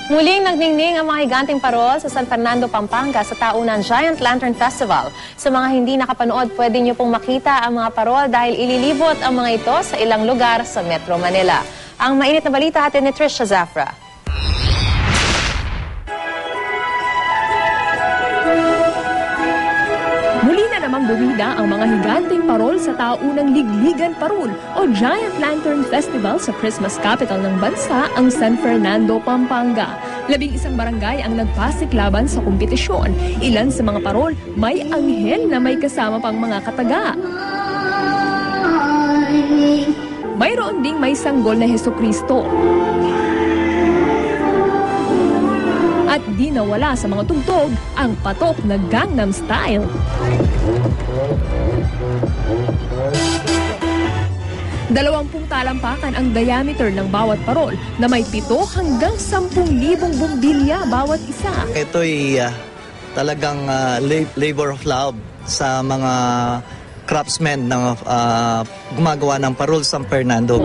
Muling nagningning ang mga higanteng parol sa San Fernando, Pampanga sa taunang Giant Lantern Festival. Sa mga hindi nakapanood, pwede niyo pong makita ang mga parol dahil ililibot ang mga ito sa ilang lugar sa Metro Manila. Ang mainit na balita hatid ni Trisha Zafra. Muli na namang bumida ang mga higanteng parol sa taunang Ligligan Parol o Giant Lantern Festival sa Christmas capital ng bansa, ang San Fernando, Pampanga. 11 barangay ang nagpasiklaban sa kompetisyon. Ilan sa mga parol may anghel na may kasama pang mga kataga. Mayroon ding may sanggol na Hesukristo. At di nawala sa mga tugtog ang patok na Gangnam Style. Dalawampung talampakan ang diameter ng bawat parol na may 7 hanggang 10,000 bumbilya bawat isa. Ito'y talagang labor of love sa mga craftsmen na gumagawa ng parol San Fernando.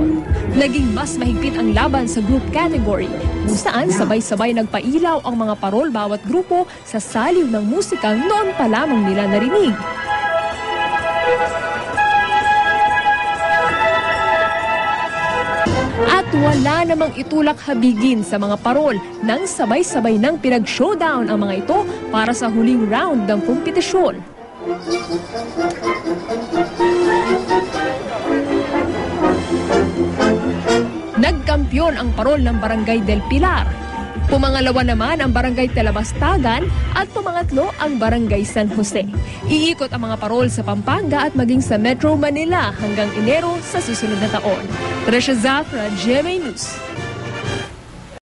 Naging mas mahigpit ang laban sa group category, kung saan sabay-sabay nagpailaw ang mga parol bawat grupo sa saliw ng musikang noon pa lamang nila narinig. At wala namang itulak habigin sa mga parol nang sabay-sabay nang pinag-showdown ang mga ito para sa huling round ng kompetisyon. Nagkampiyon ang parol ng Barangay del Pilar. Pumangalawa naman ang Barangay Talabastagan at pumangatlo ang Barangay San Jose. Iikot ang mga parol sa Pampanga at maging sa Metro Manila hanggang Enero sa susunod na taon. Trisha Zafra, GMA News.